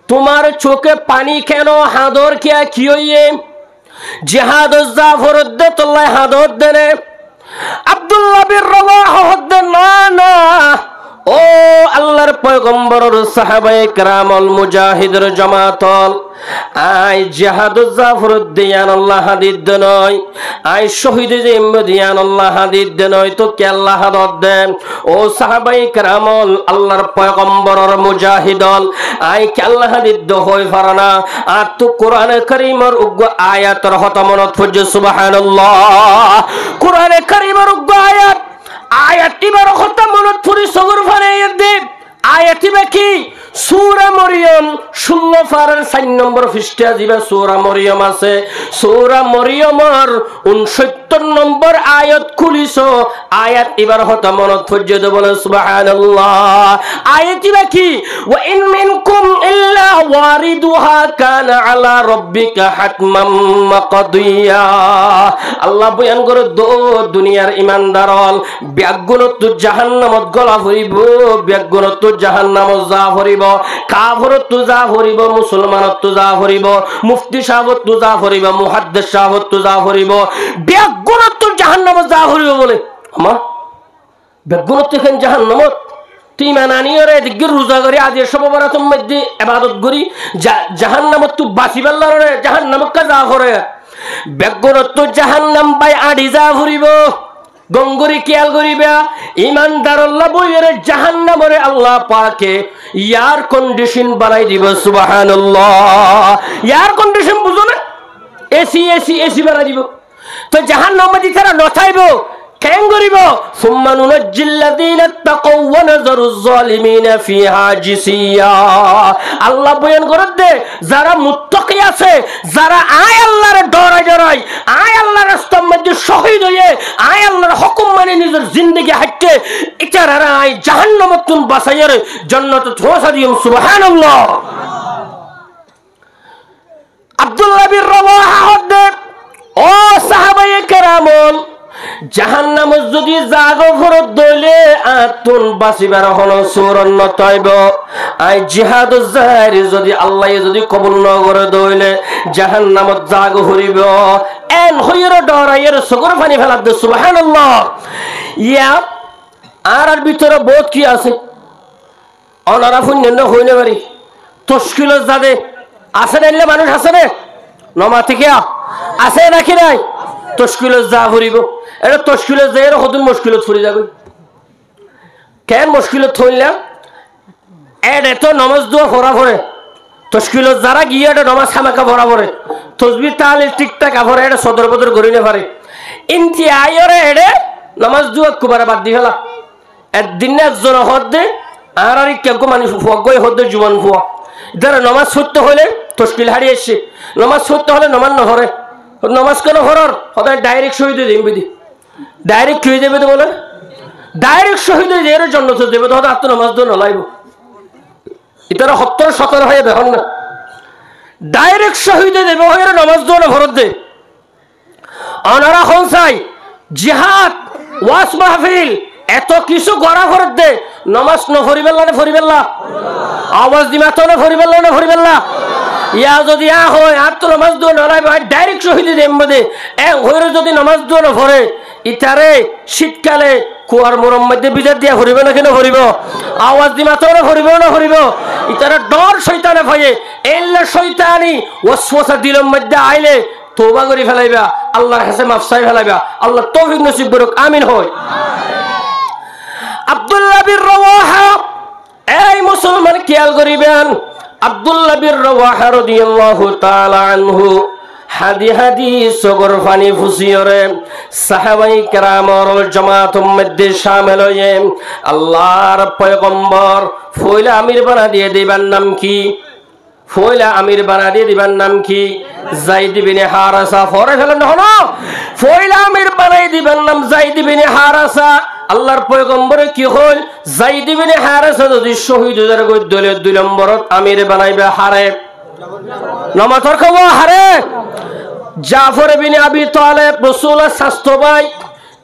তোমার চোখে পানি কেন হাদর কি হইয়ে জিহাদ জাফর দে তোল্লাহ হাদর দেনে আব্দুল্লাহ বিন রাওয়াহা হদ্দ না না ও আল্লাহর পয়গম্বরের সাহাবায়ে কেরামল মুজাহিদের জামাতল আই জিহাদ জাফর দিয়ান আল্লাহ হাদিদ নয় আই শহীদ জিম্মদিয়ান আল্লাহ হাদিদ নয় তো কে আল্লাহ হাদদ দেন ও সাহাবায়ে কেরামল আল্লাহর পয়গম্বরের মুজাহিদল আই কে আল্লাহ হাদিদ হই ফারানা আর তো কোরআনে কারীমের উগ্র আয়াতের হত মনত ফুজ সুবহানাল্লাহ কোরআনে কারীমের উগ্র আয়াত আয়াতটি বার হত মনত ফুরি সগর ফারে দেব আয়াতটি কি সূরা মরিয়ম 16 পারার 4 নম্বর পৃষ্ঠা দিবা সূরা মরিয়ম আছে সূরা মরিয়মের 69 নম্বর আয়াত খুলিছো আয়াত এবার হত মনত ফজদ বলে সুবহানাল্লাহ আয়াতটি কি ওয়া ইন মিনকুম ইল্লা ওয়ারিদুহা কানা আলা রাব্বিকা হাতমান মাকদিয়া আল্লাহ বয়ান করে দো দুনিয়ার ঈমানদারল ব্যাগুনত জাহান্নামত গলা ভরিব ব্যাগুনত জাহান্নামত যা ভরিব কাফরত যা ভরিব মুসলমানত যা ভরিব মুফতি সাহেবত যা ভরিব মুহাদ্দিস সাহেবত যা ভরিব ব্যাগুনত জাহান্নামত যা ভরিব বলে আমা ব্যাগুনত কেন জাহান্নামত তুই মানানিয়রে দিগর রোজা করি আজ সববরাতম মধ্যে ইবাদত করি জাহান্নামত তু বাঁচিবাল্লারে জাহান্নামত কা যা করে ব্যাগুনত জাহান্নাম বাই আডি যা ভরিব গঙ্গরি খেয়াল করিবা ইমানদার আল্লাহ বইয়ের জাহান্নামরে আল্লাহ পাকে এয়ার কন্ডিশন বানাই দিব সুবহানাল্লাহ এয়ার কন্ডিশন বুঝো না এসি এসি এসি বানাই দিব তো জাহান্নামে দি তারা নথাইব কেন করিব সুম্মা নুনাজ্জিল্লাযিনা তাকাউ ওয়া নাযারুজ জালিমিনা ফিহা জিসিয়া আল্লাহ বয়ান করে দে যারা মুত্তাকি আছে যারা আয় আল্লাহর ডরাই ডরাই আয় আল্লাহর রাস্তার মধ্যে শহীদ হয়ে আয় আল্লাহর হুকুম মানে নিজের জিন্দেগি হাঁটতে ইতারা আয় জাহান্নামত বাঁচাইয়ের জান্নাতে পৌঁছা দিও সুবহানাল্লাহ আব্দুল্লাহ বিন রাওয়াহা হদ্দে ও সাহাবায়ে কেরামল জাহান্নাম যদি জাগো ফরত দইলে আতুন বাসিবার হলো সুরন্ন তয়ব আই জিহাদ জারি যদি আল্লাহ যদি কবুল ন করে দইলে জাহান্নামত জাগো হরিব এন হইর ডরাইয়ের সগর পানি ফেলা দে সুবহানাল্লাহ ইয়া আর ভিতরে বহুত কি আছে অনারা ফুন্নন হইনে পারি তশকিল জাদে আছে নাইলে মানুষ আছে রে নমা থেকে আছে নাকি নাই তশকিলত যা ফুরিব এটা তশকিলত যে এর হদুন মুশকিলত ফুরি যাবে কেন মুশকিলত থইলাম এড এত নামাজ দোয়া ভরা ভরে তশকিলত যারা গিয়ে এটা নামাজ খামাকা ভরা ভরে তসবি তাহলে ঠিকঠাক ভরে এটা সদর বদর করি না পারে ইনতি আয়রে এডে নামাজ দোয়া কুবারে বাদ দি ফেলা একদিন একজন হদ্দে আর আর কেউ মানুষ ফুয়াগই হদ্দে জীবন ফুয়া যারা নামাজ সত্য হলে তশকিল হারিয়ে এসছে নামাজ সত্য হলে নামাজ না ভরে নামাজ কেন ভরার সদায় ডাইরেক্ট শহীদ হয়ে দিবি ডাইরেক্ট হয়ে যাবে তো বলে ডাইরেক্ট শহীদ হয়ে যায় এর জন্য তো দেবে তো আত্ম নামাজ দিয়ে নলাইব ইতারা 70-70 হয়ে দেখুন না ডাইরেক্ট শহীদ হয়ে দেবে হয়ে নামাজ দিয়ে না ভরত দে অনারা হন চাই জিহাদ ওয়াজ মাহফিল এত কিছু গড়া ভরত দে নামাজ ন ফরিবেল্লা না ফরিবেল্লা আওয়াজ দি মাতো না ফরিবেল্লা না ফরিবেল্লা ইয়া যদি আ হয় আর তো নামাজ দিয়ে নলাইব ডাইরেক্ট শহীদ হয়ে দেবে হয়ে যদি নামাজ দিয়ে না ভরে ইতারে শীতকালে কুয়ার মোরম মধ্যে বিজার দিয়া ভরিব না কেন ভরিব আওয়াজ দি মাত্র ভরিব না ভরিব ইতারা ডর শয়তানে ভয়ে এল্লা শয়তানি ওয়াসওয়াসা দিলের মধ্যে আইলে তওবা করি ফেলাইবা আল্লাহর কাছে মাফ চাই ফেলাইবা আল্লাহ তৌফিক নসিব করুক আমিন হয় আব্দুল্লাহ বিন রাওয়াহা এই মুসলমান খেয়াল করিবেন আব্দুল্লাহ বিন রাওয়াহা রাদিয়াল্লাহু তাআলা আনহু হাদি হাদি সগর ফানি ফুসিয়রে সাহাবাই কেরামর জামাতের মধ্যে শামিল হয়ে আল্লাহর পয়গম্বর ফয়লা আমির বানা দিয়ে দিবার নাম কি ফয়লা আমির বানা দিয়ে দিবার নাম কি যায়েদ বিন হারাসা ফরে ফেলেন হলো ফয়লা আমির বানাই দিবার নাম যায়েদ বিন হারাসা আল্লাহর পয়গম্বরে কি হল যায়েদ বিন হারাসা যদি শহীদ হয়ে যায় দলে 2 নম্বরত আমির বানাইবে হারে নামাজের খবর হারে জাফর বিন আবি তালেব রাসূলের শাস্ত্র ভাই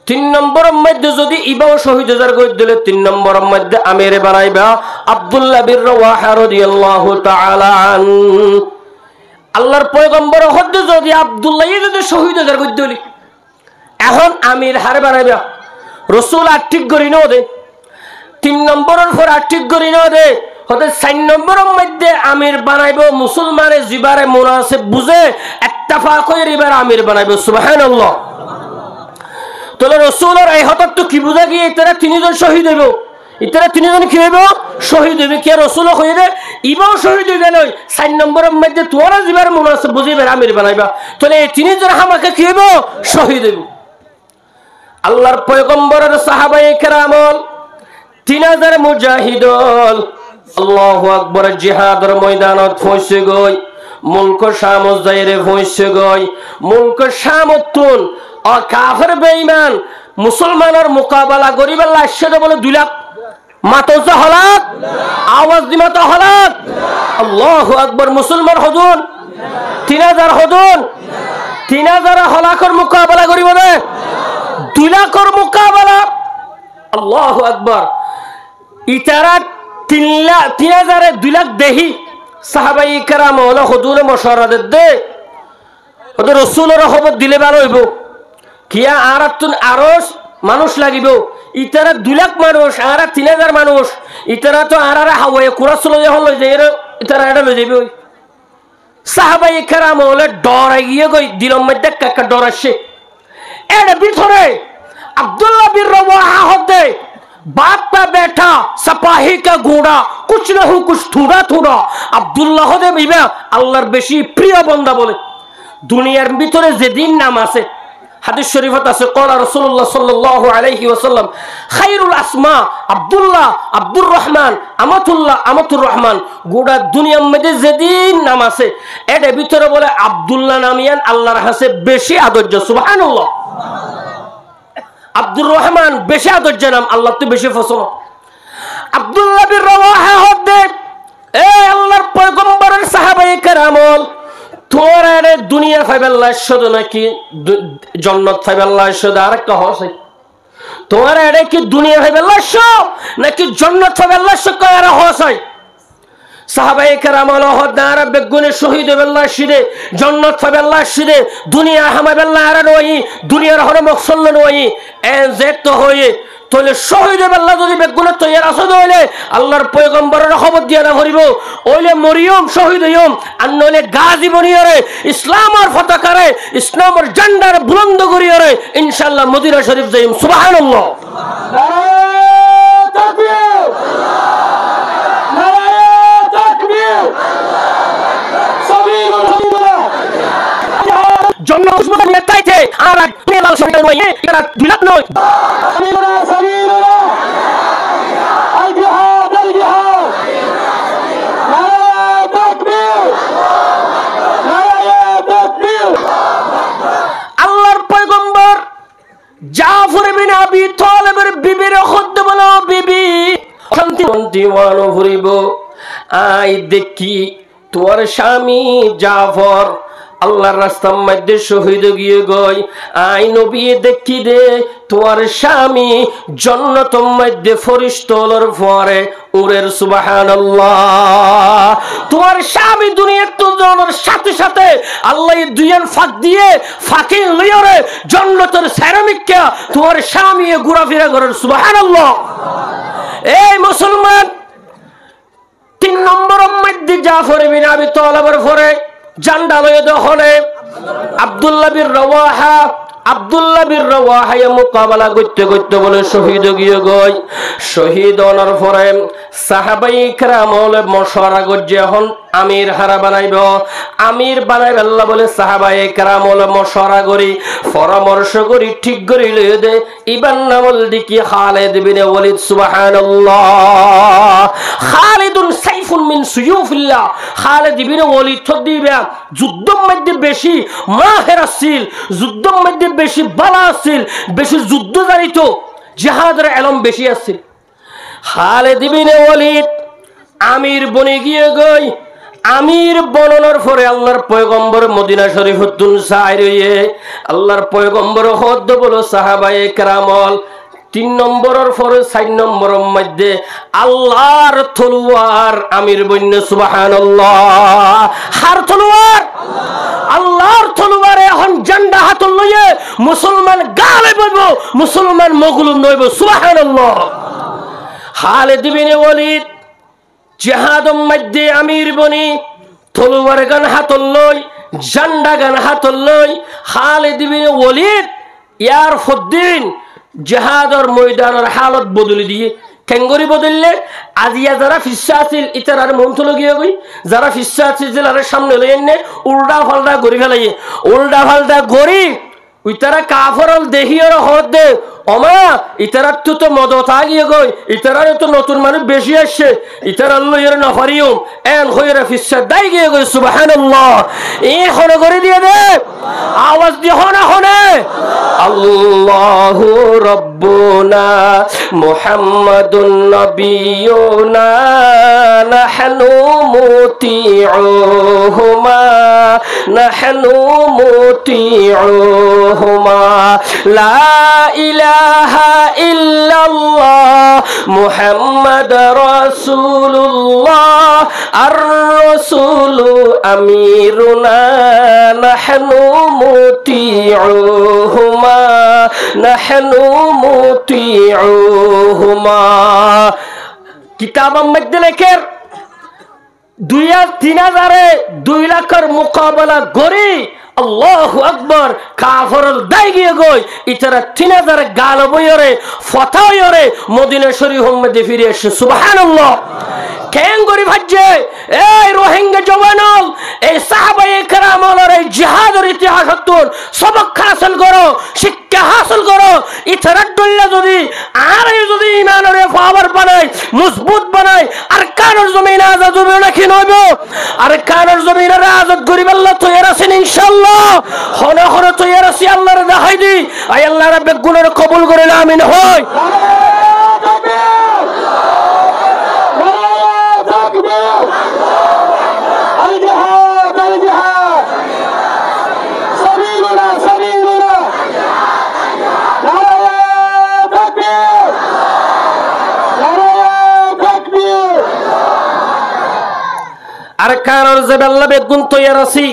3 নম্বরের মধ্যে যদি ইবাও শহীদ হাজার কই দিলে 3 নম্বরের মধ্যে আমিরে বানাইবা আব্দুল্লাহ বিন রাওয়াহা রাদিয়াল্লাহু তাআলা আন আল্লাহর পয়গম্বর হদ্দ যদি আব্দুল্লাহ যদি শহীদ হাজার কই দিলি এখন আমির হারে বানাইবা রাসূল আর ঠিক করি না দে 3 নম্বরের পর আর ঠিক করি না দে হতে 4 নম্বরের মধ্যে আমির বানাইবো মুসলমানের জিবারে মুনাসিব বুঝে ইত্তেফাক করে এবার আমির বানাইবো সুবহানাল্লাহ তাহলে রাসূলের এই হঠাৎ তো কি বুঝা গিয়ে এরা তিনজন শহীদ হইব এরা তিনজন কি হইব শহীদ হইবে কি রাসূল কইরে ইবাও শহীদ হইবে নয় 4 নম্বরের মধ্যে তোরা জিবারে মুনাসিব বুঝে এবার আমির বানাইবা তাহলে এই তিনজন আমাকে কি হইব শহীদ হইব আল্লাহর পয়গম্বরের সাহাবায়ে কেরামল 3000 মুজাহিদল আল্লাহু আকবার জিহাদের ময়দানত পৌঁছে গই মুলক শাম জায়রে পৌঁছে গই মুলক শামতুন আর কাফের বেঈমান মুসলমানের মোকাবেলা করিবার লাশে বলে 2 লাখ মাতজা হলাক আওয়াজ দি মাতা হলাক আল্লাহু আকবার মুসলমান হজুন 3000 হজুন 3000 হলাকর মোকাবেলা করিব না 2 লাখর মোকাবেলা আল্লাহু আকবার ইতারা 3000 2 লাখ দেহি সাহাবাই কেরাম হলো হুজুরে মশওয়ারা দে ওদের রাসূলের খবর দিলে ভালো হইব কিয়া আর তুন আরো মানুষ লাগিব ইতারা 2 লাখ মানুষ আর 3000 মানুষ ইতারা তো আর হাওয়ে কুরাস লই হলো যে ইতারা এটা লই যাবে সাহাবাই কেরাম হলো ডর গিয়ে গই দিলম মধ্যে কাকা ডর আসে এর ভিতরে আব্দুল্লাহ বিন রাওয়াহা হতে बाप का बैठा सपाही का घोड़ा कुछ न हो कुछ थोड़ा थोड़ा আব্দুল্লাহ দে বিবা আল্লাহর বেশি প্রিয় বান্দা বলে দুনিয়ার ভিতরে যে দিন নাম আছে হাদিস শরীফত আছে ক্বালা রাসূলুল্লাহ সাল্লাল্লাহু আলাইহি ওয়াসাল্লাম খায়রুল আসমা আব্দুল্লাহ আব্দুর রহমান আমাতুল্লাহ আমাতুর রহমান গোটা দুনিয়ার মধ্যে যে দিন নাম আছে এর ভিতরে বলে আব্দুল্লাহ নামিয়ান আল্লাহর কাছে বেশি আদর্য সুবহানাল্লাহ আব্দুর রহমান বেশি আদর্য নাম আল্লাহ তো বেশি পছন্দ আব্দুল্লাহ বিন রাওয়াহা হদে এ আল্লাহর পয়গম্বরের সাহাবায়ে কেরামল তোরা রে দুনিয়া ফাইবাল্লাহ শুধু নাকি জান্নাত ফাইবাল্লাহ শুধু আরেকটা হসে তোরা রে কি দুনিয়া ফাইবাল্লাহ শুধু নাকি জান্নাত ফাইবাল্লাহ শুধু কয়রা হসে সাহাবায়ে কেরামল হদার বেগুনে শহীদ হইবাল্লাহ শিরে জান্নাত ফাইবাল্লাহ শিরে দুনিয়া হামাইবাল্লাহ আর নই দুনিয়ার হরে মকসল নই এ যেত হয়ে তাহলে শহীদ বেল্লা যদি বেগুনে তৈয়ার আসো হইলে আল্লাহর পয়গম্বরের খবর দিয়া না করিব ওইলে মরিয়ম শহীদ হইম আর নইলে গাজী বনিয়রে ইসলামের পতাকারে ইসলামের ঝান্ডার বুলন্দ করিয়রে ইনশাআল্লাহ মদিনা শরীফ যাইম সুবহানাল্লাহ নারায়ে তাকবীর নারায়ে তাকবীর সাবিরুল্লাহ জনসংখ্যা নেতাইতে আর নেলাল শহীদ নয় এরা বিলাত নয় সাবিরুল্লাহ আল জিহাদ নারায়ে তাকবীর নারায়ে তাকবীর আল্লাহর পয়গম্বর জাফর বিন আবি তালেবের বিবির খদ্দ বলো বিবি শান্তি দিওয়ানো ভরিব আই দেখি তোর স্বামী জাফর আল্লাহর রাস্তার মধ্যে শহীদ গিয়ে গই আই নবী দেখি দে তোর স্বামী জান্নাতের মধ্যে ফেরেশতার পরে উরের সুবহানাল্লাহ তোর স্বামী দুনিয়ার তো জনের সাথে সাথে আল্লাহ দুইয়ান ফাঁক দিয়ে ফাঁকে লইরে জান্নাতের সেরামিককে তোর স্বামী ঘোরাফেরা করেন সুবহানাল্লাহ এই মুসলমান 3 নম্বরের মধ্যে জাফর বিন আবি তালেবের পরে জান্ডা লয়ে দখলে আব্দুল্লাহ বিন রওয়াহা মোকাবেলা করতে করতে বলে শহীদ গিয়ে গই শহীদ হওয়ার পরে সাহাবাই কেরাম মশওয়ারা করছে এখন আমির হারা বানাইব আমির বানাইব আল্লাহ বলে সাহাবাই কেরাম মশওয়ারা করি পরামর্শ করি ঠিক করে লয়ে দে ইবান নামল দিকি খালিদ বিন ওয়ালিদ সুবহানাল্লাহ খালিদুন সাইফুন মিন সুয়ুফিল্লাহ খালিদ বিন ওয়ালিদ দিবা যুদ্ধের মধ্যে বেশি মাহের আছিল যুদ্ধের মধ্যে বেশি বালা আছিল বেশি যুদ্ধ জানিত জিহাদের ইলম বেশি আছিল খালিদ বিন ওয়ালিদ আমির বনে গিয়ে গই আমির বননের পরে আল্লাহর পয়গম্বর মদিনা শরীফতুন সাইরিয়ে আল্লাহর পয়গম্বর হদ বলো সাহাবায়ে কেরামল 3 নম্বরের পরে 4 নম্বরের মধ্যে আল্লাহর তলোয়ার আমির বন্য সুবহানাল্লাহ হার তলোয়ার আল্লাহর তলোয়ারে এখন ঝান্ডা হাতে লইয়ে মুসলমান গালে বইব মুসলমান মগলুম নইব সুবহানাল্লাহ খালিদ বিন ওয়ালিদ জিহাদের মধ্যে আমির বনি তলোয়ার গান হাতে লই ঝান্ডা গান হাতে লই খালিদ বিন ওয়ালিদ ইয়ার ফদ্দিন জিহাদের ময়দানের হালত বদলে দিয়ে কেঙ্গরি বদললে আজিয়া যারা ফিসা আছিল ইতার মন তো লগিয়ে গই যারা ফিসা আছিল জেলার সামনে লই এনে উল্টা ফাল্টা গড়ি ফেলাই উল্টা ফাল্টা গড়ি ইতারা কাফরল দেহিয়র হদ দে ওমা ইতারার তো মদত আগিয়ে গই ইতারার তো নতুন মানুষ বেশি আসছে ইতারার লইয়ের নফারিও এন হইরা ফিসা দাই গিয়ে গই সুবহানাল্লাহ এই হনে করে দিয়ে দে আওয়াজ দিয়ে হনে হনে আল্লাহু রাব্বুনা মুহাম্মাদুন নবিয়ুনা নাহনু মুতিউহুমা নাহনু মুতিউহুমা লা ইলাহা ইল্লাল্লাহ মুহাম্মাদ রাসূলুল্লাহ আর রাসূলু আমিরুনা নাহনু মুতিউহুমা নাহনু মুতিউহুমা কিতাবের মধ্যে লেখের 2 লাখের মোকাবেলা গড়ি আল্লাহু আকবার কাফরল দাই গিয়ে গই ইতারা 3000 গাল বইরে ফতায়রে মদিনা শরীফের মধ্যে ফিরে এসে সুবহানাল্লাহ কেন গরি ভাজ্জে এই রোহিঙ্গা জওয়ানল এই সাহাবায়ে কেরামলের এই জিহাদের ইতিহাস হতুন সবক হাসিল করো শিক্ষা হাসিল করো ইতারা দল্লা যদি ইমানের পাওয়ার বানাই মজবুত বানাই আর কানের জমিনে আজাদ হবে নাকি নইব আর কানের জমিনে আজাদ করিব আল্লাহ তৈয়ার আছেন ইনশাআল্লাহ হনে হনে তৈয়ার আছি আল্লাহর দেখাই দি আই আল্লাহ রাব্বে গুণের কবুল করে আমিন হয় আর কারণ যে বেল্লা বেগুন তৈয়ার আছি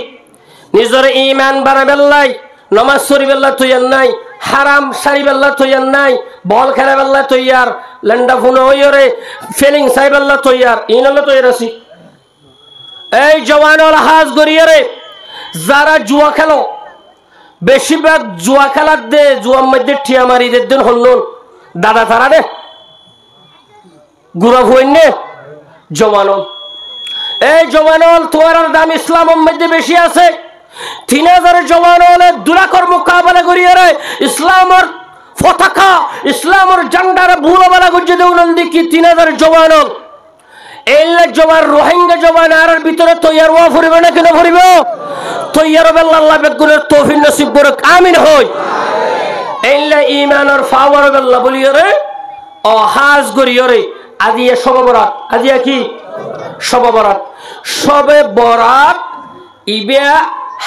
নিজের ইমান বাড়াবেল্লাই নমাজ শরীফেল্লা তৈয়ার নাই হারাম সারি বেল্লা তৈয়ার নাই বল খেলা বেল্লা তৈয়ার লেন্ডা ফোন হইরে ফিলিং সাই বেল্লা তৈয়ার ইনলে তৈয়ার আছি এই জওয়ানল হাজ গরিয়ারে যারা জুয়া খেলো বেশিরভাগ জুয়া খেলার দে জুয়ার মধ্যে ঠিয়া মারি দেন হল্লুন দাদা তারা দে গুড়া হইন নে জওয়ানল এই জওয়ানল তোমার দাম ইসলামের মধ্যে বেশি আছে 3000 জওয়ানলে দুরাকর মোকাবেলা করিয়ারে ইসলামের পতাকা ইসলামের ঝান্ডারে ভুলবালা গুজে দেউন দেখি 3000 জওয়ানল এইলে জওয়ান রোহিঙ্গা জওয়ান আর ভিতরে তৈয়ার ওয়া ফুরিবে না কেন ফুরিবে তৈয়ার বেল্লা আল্লাহ বেগুনের তৌফিক নসিব করে আমিন হই এইলে ঈমানের পাওয়ার বেল্লা বলিয়ারে ও হাজ করিয়ারে আজিয়া শবে বরাত আজিয়া কি শবে বরাত শবে বরাত ইবা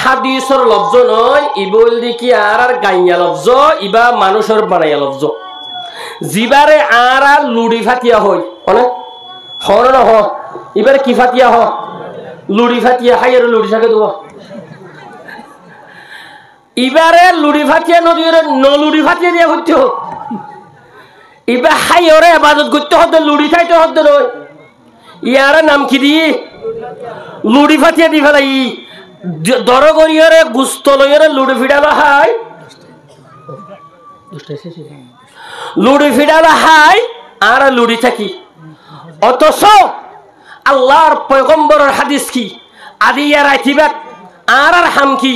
হাদিসের লফজ নয় ইবল দেখি আর গাইয়া লফজ ইবা মানুষের বানাইয়া লফজ জিবারে আর লুড়ি ফাতিয়া হয় অনেক হর না হ এবারে কি ফাতিয়া হ লুড়ি ফাতিয়া হাইয়ের লুড়ি থাকে দেব এবারে লুড়ি ফাতিয়া নদীর নলুড়ি ফাতিয়া দিয়া করতে হোক এবার হাইয়রে আবাদত করতে হতে লুড়ি খাইতে হতে নয় ইয়ার নাম কি দি লুড়ি ফাতিয়া দি ফেলাই দর করিয়ারে গুস্ত লইয়ারে লুড়ি ফিডালো হাই লুড়ি ফিডালো হাই আর লুড়ি থাকি অথচ আল্লাহর পয়গম্বরের হাদিস কি আদিয়া রাইতিবাক আর হাম কি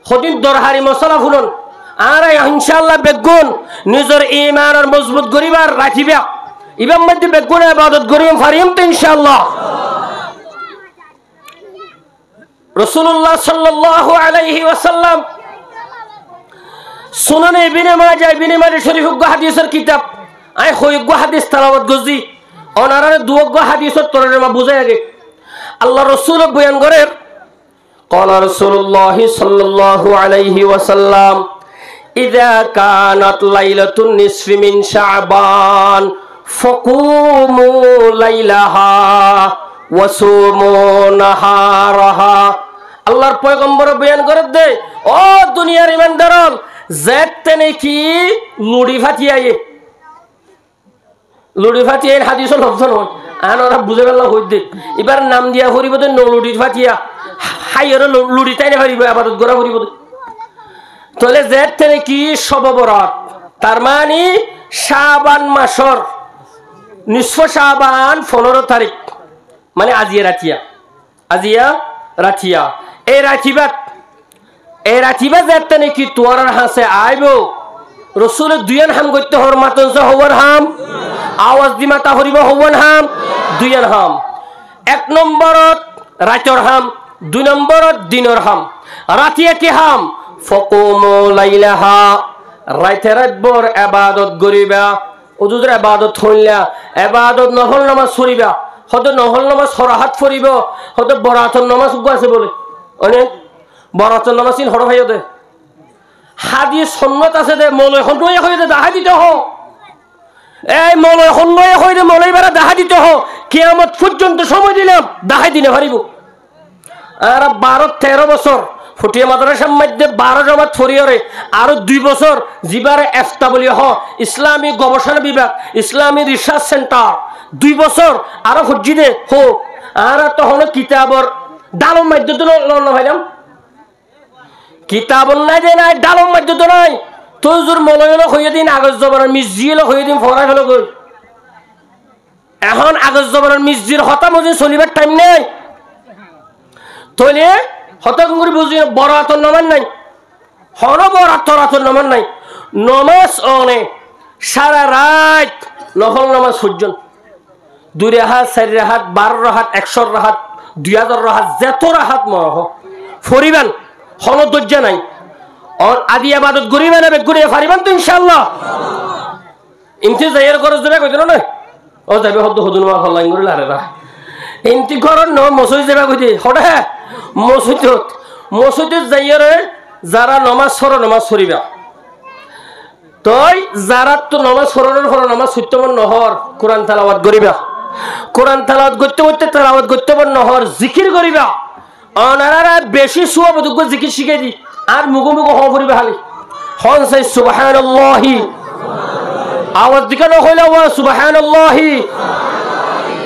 হদিন দরহারি মশলা ফুলন আর ইনশাআল্লাহ বেগুন নিজের ঈমানের মজবুত করিবার রাখিবা ইবাম মধ্যে বেগুন ইবাদত করিম ফারিম তো ইনশাআল্লাহ রাসূলুল্লাহ সাল্লাল্লাহু আলাইহি ওয়াসাল্লাম সুনানে ইবনে মাজাহ শরীফ হাদিসের কিতাব আই হইগো হাদিস তেলাওয়াত গজি ওনারে দুগো হাদিসের তরে মা বুঝাই আগে আল্লাহ রাসূল বয়ান করে قال رسول الله صلى الله عليه وسلم إذا كانت ليلة النصف من شعبان فقوموا ليلها وصوموا نهارها আল্লাহর পয়গম্বর বয়ান করে দে ও দুনিয়ার ইমানদারন যেতে নাকি লুড়ি ফাটিয়ায়ে লুড়ি ফাটিয়ে হাদিসের লফজ নয় আনরা বুঝে ফেললা হই দে এবার নাম দিয়া ফুরিব দে নলুড়ি ফাটিয়া হাইয়ের লুড়ি তাই না ফারিব আবাদত করা ফুরিব তাহলে যেতে নাকি শবে বরাত তার মানে শাবান মাসর নিসফ শাবান 15 তারিখ মানে আজিয়া রাতিয়া এই রাখিবা যেতে নাকি তোর হাসে আইব রসুলের দুইয়ান হাম করতে হর মাতন হওয়ার হাম আওয়াজ দি মাতা হরিব হওয়ান হাম দুইয়ান হাম 1 নম্বরত রাতর হাম 2 নম্বরত দিনর হাম রাতিয়া কি হাম ফকুমু লাইলাহা রাতে রাতভর ইবাদত করিবা ওজুদের ইবাদত হইলা ইবাদত নফল নামাজ পড়িবা হয়তো নফল নামাজ সরাহাত পড়িব হয়তো বরাতর নামাজ আছে বলে অনেক বরাতর নামাজ ইন হর ভাইও দে হাদিস সন্ন্যত আছে দে মৌলয় খন্ডয়ে হয়ে দে দেখা দিতে হ এই মৌলয় খন্ডয়ে হয়ে দে মৌলয় বেড়া দেখা দিতে হ কিয়ামত পর্যন্ত সময় দিলাম দেখাই দিনে পারিব আর 12-13 বছর ফুটিয়া মাদ্রাসার মধ্যে 12 জমাত ফরিয়রে আরো 2 বছর জিবারে এফতাবলি হ ইসলামী গবেষণা বিভাগ ইসলামী রিসার্চ সেন্টার 2 বছর আরো ফুজি দে হো আর তখন কিতাবর ডালম মধ্যে তো লন ভাইলাম কিতাব নাই দে নাই ডালম মধ্যে তো নাই তোর জোর মলয়ল হইয়া দিন আগজ জবানের মিসজিল হইয়া দিন ফরাই ফেল গই এখন আগজ জবানের মিসজির হতা মজি চলিবার টাইম নেই তলে হতাম করে বুঝি বরাতর নামান নাই হন বরাতর নামান নাই নমাজ অনে সারা রাত নফল নামাজ সূর্যন 2 রাহাত 4 রাহাত 12 রাহাত 100 রাহাত 2000 রাহাত যত রাহাত মহ ফরিবান হন দজ্জা নাই আর আদি ইবাদত করিবেন না বেগুরিয়া ফারিবান তো ইনশাআল্লাহ ইনতে যাইর করজ দেবে কইতো না ও যাবে হদ হদুন মা ফলাই করে লারে রা ইনতি করন ন মসজিদ যাবে কইতে হডা মসজিদে যাইর যারা নামাজ পড়িবা তই যারা তো নামাজ পড়ানোর পর নামাজ সত্যমন নহর কোরআন তেলাওয়াত করিবা কোরআন তেলাওয়াত করতে তেলাওয়াত করতে নহর জিকির করিবা অনারা বেশি সুবদুগ জিকির শিখাই দি আর মুগো হওয়া পড়িবা খালি হন সাই সুবহানাল্লাহি আওয়াজ দিকানো হইলা ওয়া সুবহানাল্লাহি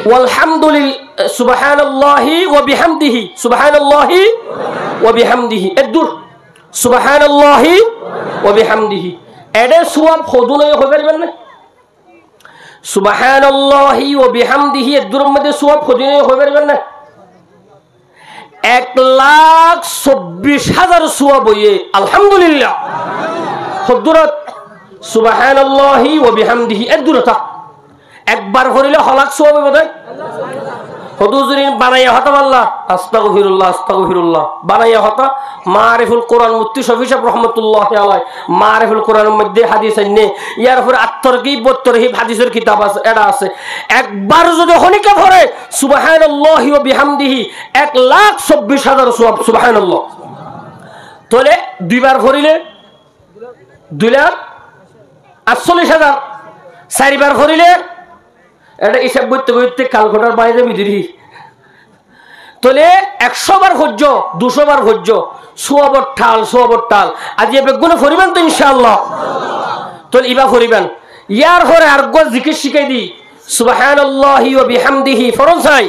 ওয়ালহামদুলিল্লাহ সুবহানাল্লাহি ওয়া বিহামদিহি সুবহানাল্লাহি ওয়া বিহামদিহি এদুর সুবহানাল্লাহি ওয়া বিহামদিহি এডে সওয়াব খোদুনে হইবেন না সুবহানাল্লাহি ওয়া বিহামদিহি এদুর মধ্যে সওয়াব খোদুনে হইবেন না 1,24,000 সওয়াব হইয়ে আলহামদুলিল্লাহ হদুরত সুবহানাল্লাহি ওয়া বিহামদিহি এদুরতা একবার করিলে হলাক সওয়াব হবে হুজুরিন বানাইয়া হতা আল্লাহ আস্তাগফিরুল্লাহ আস্তাগফিরুল্লাহ বানাইয়া হতা মারিফুল কোরআন মুফতি শফি সাহেব রাহমাতুল্লাহি আলাইহি মারিফুল কোরআনের মধ্যে হাদিস আছে ইয়ার উপরে আত-তারগীব ওয়া তারহিব হাদিসের কিতাব আছে এটা আছে একবার যদি হনিকা পড়ে সুবহানাল্লাহি ওয়া বিহামদিহি 1,24,000 সওয়াব সুবহানাল্লাহ তাহলে দুইবার পড়িলে 2,48,000 চারবার পড়িলে এটা হিসাব করতে করতে কালকটার বাইরে বিদিরি তাহলে 100 বার হজ্জ 200 বার হজ্জ সোয়াবর ঠাল আজ বেগুনে ফরিবেন তো ইনশাআল্লাহ তাহলে ইবা ফরিবেন ইয়ার পরে আর গো জিকির শিখাই দি সুবহানাল্লাহি ওয়া বিহামদিহি ফরজ চাই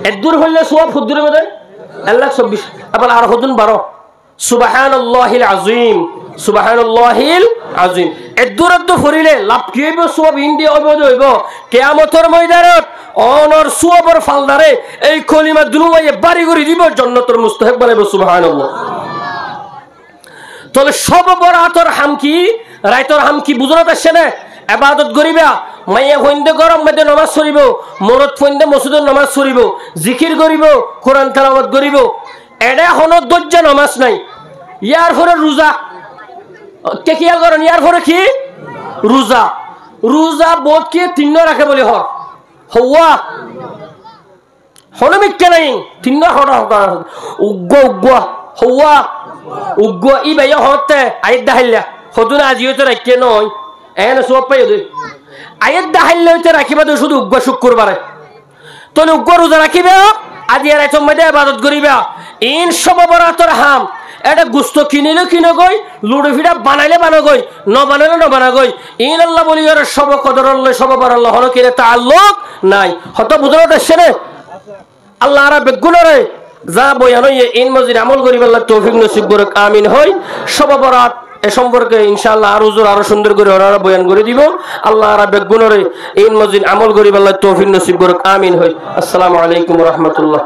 এদুর হইলে সোয়াব হুদুরে মধ্যে 1,24,000 আবার আর হুদুন 12 সুবহানাল্লাহিল আযীম সুবহানাল্লাহিল আযীম এদুরত ফরিলে লাভ কি হইব সওয়াব ইন্ডিয়া হইব কিয়ামতের ময়দানত অনর সওয়াবর ফালদারে এই কলিমা দুনুয়ে বাড়ি করে দিব জান্নাতের মুস্তাহিক বানাইব সুবহানাল্লাহ তবে সব বরাতর হামকি রাইতর হামকি বুঝনত আসছে না ইবাদত করিবা মাইয়া হইন্দে গরম মধ্যে নামাজ পড়িব মরদ হইন্দে মসজিদে নামাজ পড়িব জিকির করিব কোরআন তেলাওয়াত করিব এডা হনো দজ্জা নামাজ নাই ইয়ার পরে রোজা কে কি করেন ইয়ার পরে কি রোজা বোধ কি তিন রাখে বলে হওয়া হনমিক কেনাই তিন উগ্র ই ভাইয়া হতে আয়ের দাহাইলা হতুন আজি হইতে রাখিয়ে নয় এনে সব পাই আয়ের দাহাইলে হইতে রাখিবা তো শুধু উগ্র শুক্রবারে তাহলে উগ্র রোজা রাখিবা আজি আর মধ্যে ইবাদত করিবা ইন সব বরাতর হাম এটা গুস্ত কিনিলে কিনে গই লুডো ফিডা বানাইলে বানা গই ন বানাইলে ন বানা গই ইন আল্লাহ বলি আর সব কদর আল্লাহ সব বার আল্লাহ হলো কিনে তাআল্লুক নাই হত বুঝলো দেশে রে আল্লাহ আর বেগুনরে যা বয়ান ইন মজিদ আমল করিব আল্লাহ তৌফিক নসিব করুক আমিন হই সব বরাত এ সম্পর্কে ইনশাআল্লাহ আর হুজুর আরো সুন্দর করে ওনারা বয়ান করে দিব আল্লাহ আর বেগুনরে ইন মজিদ আমল করিব আল্লাহ তৌফিক নসিব করুক আমিন হই আসসালামু আলাইকুম ওয়া রাহমাতুল্লাহ